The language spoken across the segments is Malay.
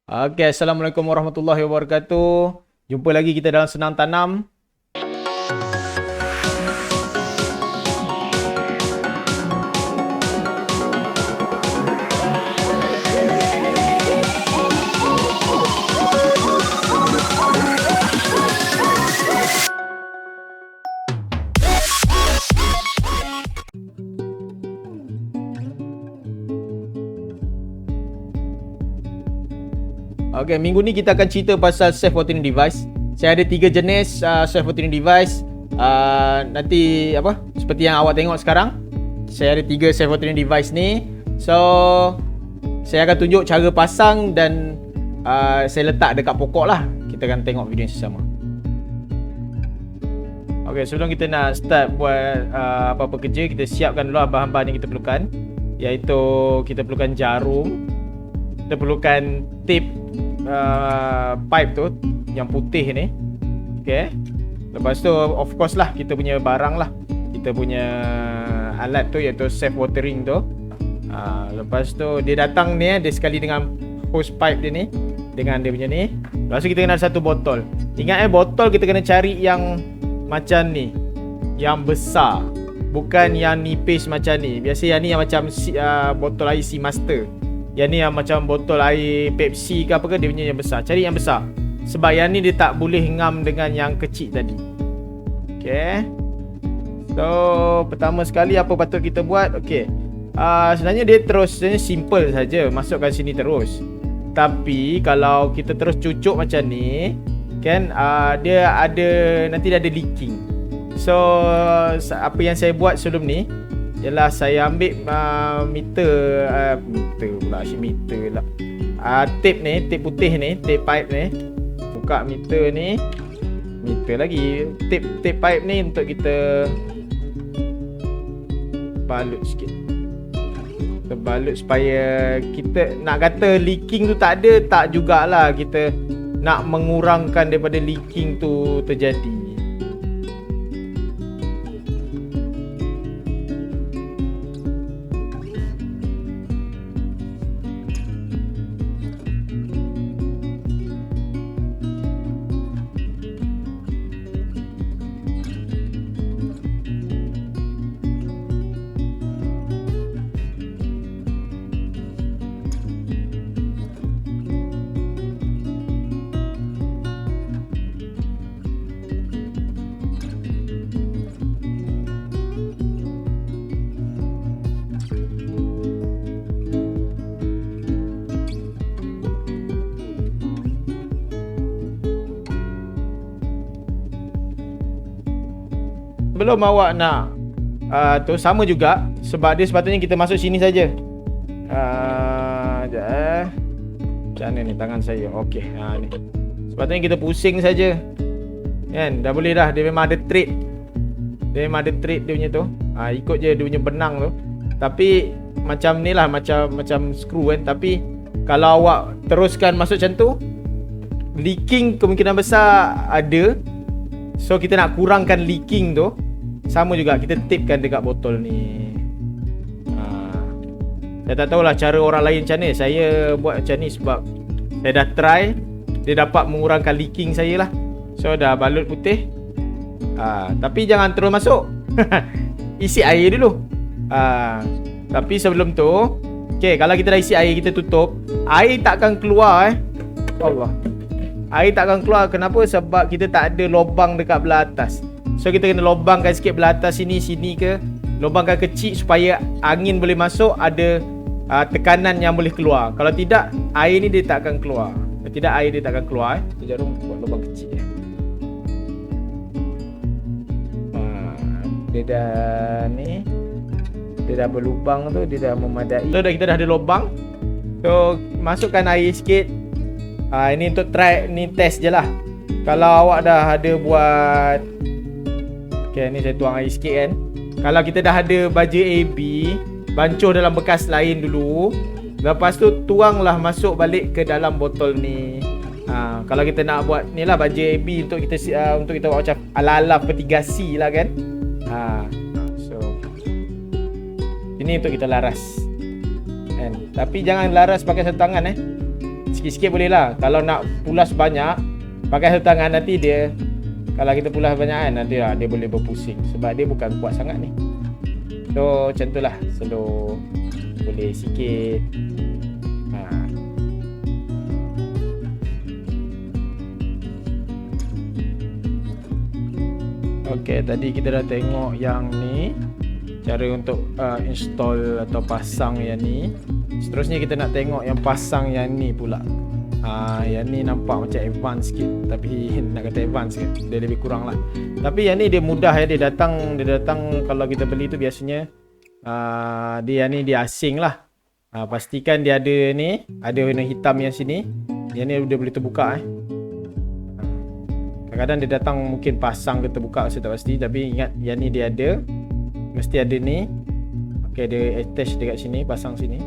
Okey, Assalamualaikum warahmatullahi wabarakatuh. Jumpa lagi kita dalam Senang Tanam. Okey, minggu ni kita akan cerita pasal self-watering device. Saya ada 3 jenis self-watering device. Nanti seperti yang awak tengok sekarang, saya ada 3 self-watering device ni. So, saya akan tunjuk cara pasang dan saya letak dekat pokok lah. Kita akan tengok video yang sesama. Okey, sebelum kita nak start buat apa-apa kerja, kita siapkan dulu bahan-bahan yang kita perlukan. Iaitu kita perlukan jarum, kita perlukan tape pipe tu yang putih ni. Okay. Lepas tu of course lah kita punya barang lah, kita punya alat tu iaitu self watering tu. Lepas tu dia datang ni dia sekali dengan hose pipe dia ni, dengan dia punya ni. Lepas tu kita kena ada satu botol. Ingat botol kita kena cari yang macam ni, yang besar, bukan yang nipis macam ni. Biasa yang ni yang macam botol air Sea Master. Yang ni yang macam botol air Pepsi ke apa ke, dia punya yang besar. Cari yang besar. Sebab yang ni dia tak boleh ngam dengan yang kecil tadi. Okay. So, pertama sekali apa patut kita buat? Okay. Sebenarnya dia simple saja. Masukkan sini terus. Tapi kalau kita terus cucuk macam ni, kan, dia ada, nanti dia ada leaking. So, apa yang saya buat sebelum ni ialah saya ambil meter lah. Tape ni, tape putih ni, tape pipe ni. Buka meter ni. Meter lagi. Tape pipe ni untuk kita balut sikit. Kita balut supaya kita nak kata leaking tu tak ada, tak jugalah. Kita nak mengurangkan daripada leaking tu terjadi. Sebelum awak nak tu sama juga, sebab dia sepatutnya kita masuk sini saja. Macam mana ni tangan saya? Okey, ni. Sepatutnya kita pusing saja. Kan? Dah boleh dah. Dia memang ada thread. Dia memang ada thread dia punya tu. Ikut je dia punya benang tu. Tapi macam ni lah, macam skru kan. Tapi kalau awak teruskan masuk macam tu, leaking kemungkinan besar ada. So kita nak kurangkan leaking tu, sama juga kita tapekan dekat botol ni. Saya tak tahulah cara orang lain macam ni. Saya buat macam ni sebab saya dah try. Dia dapat mengurangkan leaking saya lah. So dah balut putih. Tapi jangan terus masuk. Isi air dulu. Tapi sebelum tu, okay, kalau kita dah isi air, kita tutup. Air takkan keluar Allah. Air takkan keluar. Kenapa? Sebab kita tak ada lubang dekat belah atas. So kita kena lubangkan sikit belah atas sini ke. Lubangkan kecil supaya angin boleh masuk, ada tekanan yang boleh keluar. Kalau tidak, air ni dia tak akan keluar. Kalau tidak, air dia tak akan keluar. Kita jarum buat lubang kecil. Dia dah ni, dia dah berlubang tu, dia dah memadai. So kita dah ada lubang. So masukkan air sikit. Ini untuk try, ni test je lah. Kalau awak dah ada buat, okay, ni saya tuang air sikit kan. Kalau kita dah ada baja AB, bancuh dalam bekas lain dulu. Lepas tu tuanglah masuk balik ke dalam botol ni. Kalau kita nak buat ni lah baja AB untuk kita buat macam ala-ala vertigasi lah kan. So ini untuk kita laras kan? Tapi jangan laras pakai satu tangan sikit-sikit boleh lah. Kalau nak pulas banyak, pakai satu tangan, nanti dia, kalau kita pulas banyak kan, nanti lah dia boleh berpusing. Sebab dia bukan kuat sangat ni. So macam tu lah, slow, boleh sikit. Okay, tadi kita dah tengok yang ni, cara untuk install atau pasang yang ni. Seterusnya kita nak tengok yang pasang yang ni pula. Yang ni nampak macam advance sikit, tapi nak kata advance ke, dia lebih kurang lah. Tapi yang ni dia mudah ya, dia datang kalau kita beli tu biasanya dia ni dia asing lah. Pastikan dia ada ni, ada warna hitam yang sini. Yang ni dia boleh terbuka Kadang-kadang dia datang mungkin pasang ke terbuka, saya tak pasti. Tapi ingat yang ni dia ada, mesti ada ni. Okay, dia attach dekat sini, pasang sini.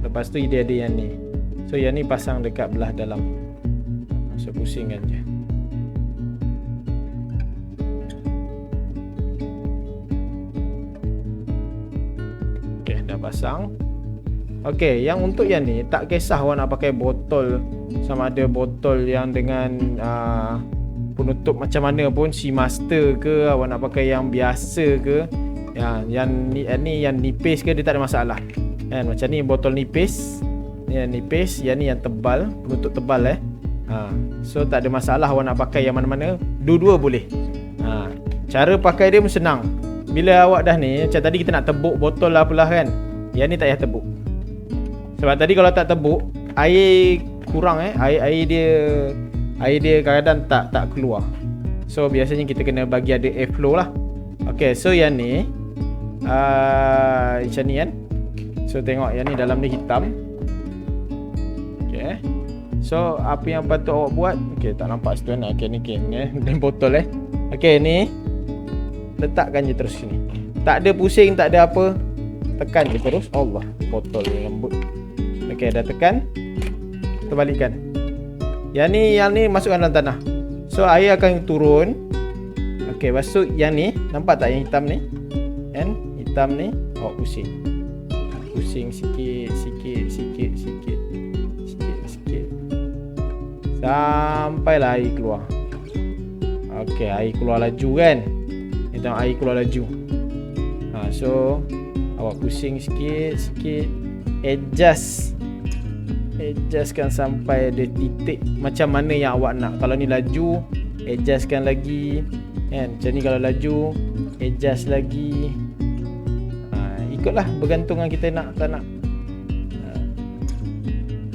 Lepas tu dia ada yang ni. So yang ni pasang dekat belah dalam. So pusingkan je. Okay, dah pasang. Okay, yang untuk yang ni, tak kisah awak nak pakai botol, sama ada botol yang dengan penutup macam mana pun, Seamaster ke, awak nak pakai yang biasa ke, yang ni yang nipis ke, dia tak ada masalah. Kan, macam ni botol nipis, ni yang nipis, yang ni yang tebal, penutup tebal So tak ada masalah awak nak pakai yang mana-mana, dua-dua boleh. Cara pakai dia pun senang. Bila awak dah ni, macam tadi kita nak tebuk botol lah apalah kan, yang ni tak payah tebuk. Sebab tadi kalau tak tebuk, air kurang air dia kadang-kadang tak keluar. So biasanya kita kena bagi ada airflow lah. Okay, so yang ni macam ni kan. So tengok yang ni dalam ni hitam. Okay, so apa yang patut awak buat, okay, tak nampak situ kan. Okay, ni dan botol Okay, ni letakkan je terus sini. Tak ada pusing, tak ada apa, tekan je terus. Allah, botol lembut. Okay, dah tekan, terbalikkan. Yang ni masukkan dalam tanah. So air akan turun. Okay, lepas tu yang ni, nampak tak yang hitam ni? Kan? Hitam ni awak pusing. Pusing sikit sampailah air keluar. Okay, air keluar laju kan. Ni tengok air keluar laju. So awak pusing sikit. Adjustkan sampai ada titik macam mana yang awak nak. Kalau ni laju, adjustkan lagi kan. Macam ni kalau laju, adjust lagi. Ikutlah bergantung dengan kita nak tak nak.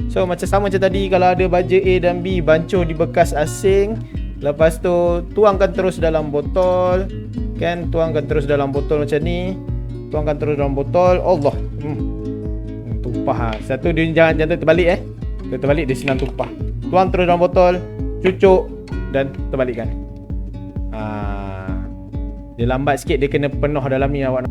So macam sama macam tadi, kalau ada baja A dan B bancuh di bekas asing, lepas tu tuangkan terus dalam botol kan. Tuangkan terus dalam botol macam ni. Tuangkan terus dalam botol. Allah, tumpah. Satu dia jangan terbalik Dia terbalik, dia senang tumpah. Tuang terus dalam botol, cucuk dan terbalikkan. Dia lambat sikit, dia kena penuh dalam ni awak.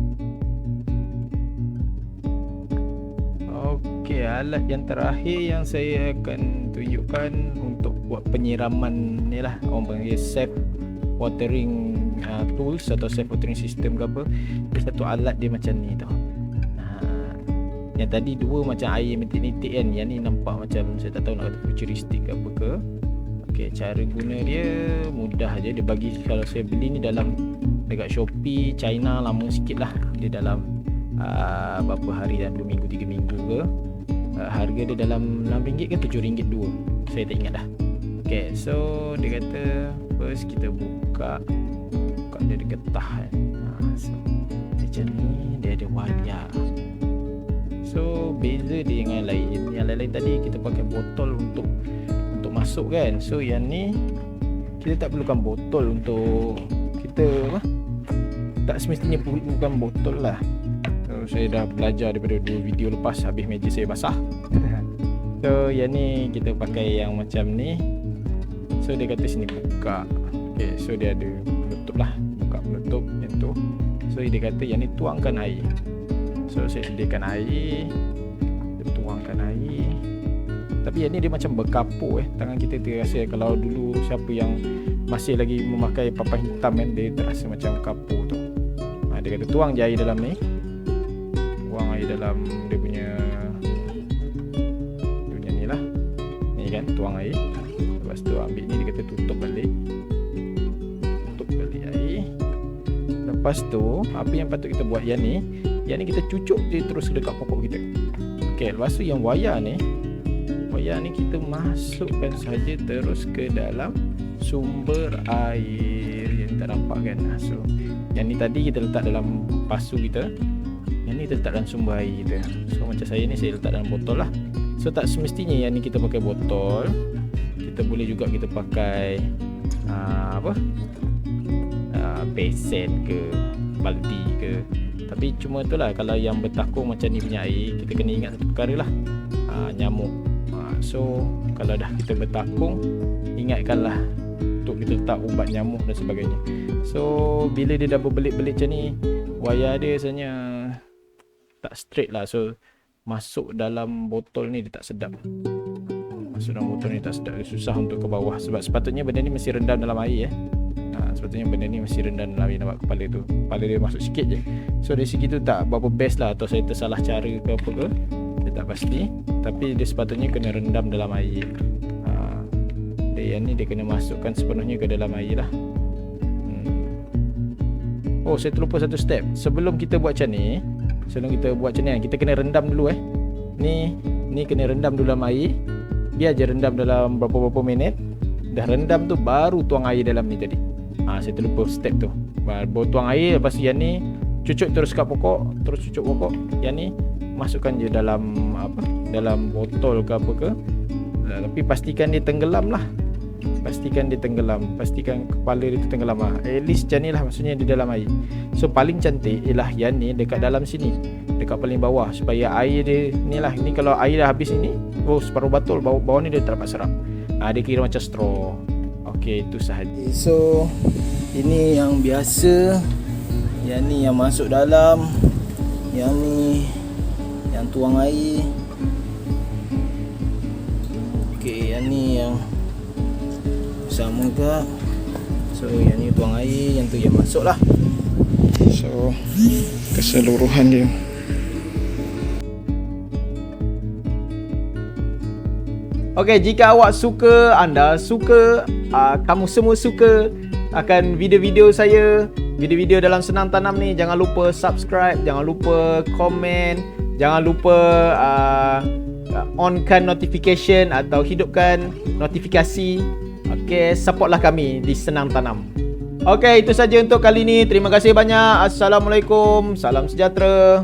Okey, alat yang terakhir yang saya akan tunjukkan untuk buat penyiraman ni lah, orang panggil safe watering tools atau safe watering system ke apa. Dia satu alat dia macam ni tau. Yang tadi dua macam air nitik-nitik kan. Yang ni nampak macam, saya tak tahu nak kata futuristik ke apa ke. Okay, cara guna dia mudah je. Dia bagi, kalau saya beli ni dekat Shopee China, lama sikit lah. Dia dalam berapa hari, dalam 2 minggu 3 minggu ke. Harga dia dalam RM6 ke RM7 dua, saya tak ingat dah. Okay, so dia kata first kita buka dia ada getah kan. So, macam ni dia ada wayar. So beza dia dengan lain. Yang lain-lain tadi kita pakai botol untuk masuk kan. So yang ni kita tak perlukan botol untuk kita tak semestinya bukan botol lah. So saya dah belajar daripada 2 video lepas, habis meja saya basah. So yang ni kita pakai yang macam ni. So dia kata sini buka. Okay, so dia ada penutup lah, buka penutup yang tu. So dia kata yang ni tuangkan air. So saya sediakan air, kita tuangkan air. Tapi yang ni dia macam berkapur tangan kita terasa. Kalau dulu siapa yang masih lagi memakai papan hitam kan, dia terasa macam kapur tu. Dia kata tuang je air dalam ni. Tuang dalam dia punya ni lah. Ni kan tuang air. Lepas tu ambil ni, dia kata tutup balik. Tutup balik air. Lepas tu apa yang patut kita buat yang ni kita cucuk je terus dekat pokok kita. Okey, lepas tu yang wayar ni kita masukkan saja terus ke dalam sumber air yang tak nampak kan. So yang ni tadi kita letak dalam pasu kita, yang ni kita letak dalam sumber air kita. So macam saya ni, saya letak dalam botol lah. So tak semestinya yang ni kita pakai botol, kita boleh juga kita pakai besen ke, baldi ke. Tapi cuma itulah, kalau yang bertakung macam ni punya air, kita kena ingat satu perkara lah, nyamuk. So kalau dah kita bertakung, ingatkanlah untuk kita letak ubat nyamuk dan sebagainya. So bila dia dah berbelit-belit macam ni, wayar dia rasanya tak straight lah. So masuk dalam botol ni dia tak sedap. Masuk dalam botol ni tak sedap, dia susah untuk ke bawah. Sebab sepatutnya benda ni mesti rendam dalam air sepatutnya benda ni mesti rendam dalam air. Nampak kepala tu, kepala dia masuk sikit je. So dari segi tu tak berapa best lah, atau saya tersalah cara ke apa ke, saya tak pasti. Tapi dia sepatutnya kena rendam dalam air. Yang ni dia kena masukkan sepenuhnya ke dalam air lah. Oh, saya terlupa satu step. Sebelum kita buat macam ni, kita kena rendam dulu Ni kena rendam dulu dalam air. Biar je rendam dalam berapa minit. Dah rendam tu baru tuang air dalam ni tadi. Saya terlupa step tu. Baru tuang air, lepas tu yang ni cucuk terus kat pokok, terus cucuk pokok. Yang ni masukkan je dalam dalam botol ke apa ke. Tapi pastikan dia tenggelam lah. Pastikan kepala dia tu tenggelam lah. At least macam ni lah, maksudnya di dalam air. So paling cantik ialah yang ni dekat dalam sini, dekat paling bawah, supaya air dia ni lah. Ni kalau air dah habis ni, separuh botol, bawah ni dia tak dapat serap. Dia kira macam straw. Okey, itu sahaja. So ini yang biasa, yang ni yang masuk dalam, yang ni yang tuang air. Okey, yang ni yang sama juga. So yang ni tuang air, yang tu yang masuk lah. So keseluruhan dia. Okey, jika awak suka, anda suka, kamu semua suka akan video-video saya, video-video dalam Senang Tanam ni, jangan lupa subscribe, jangan lupa komen, jangan lupa onkan notification atau hidupkan notifikasi. Okey, supportlah kami di Senang Tanam. Okey, itu saja untuk kali ini. Terima kasih banyak. Assalamualaikum. Salam sejahtera.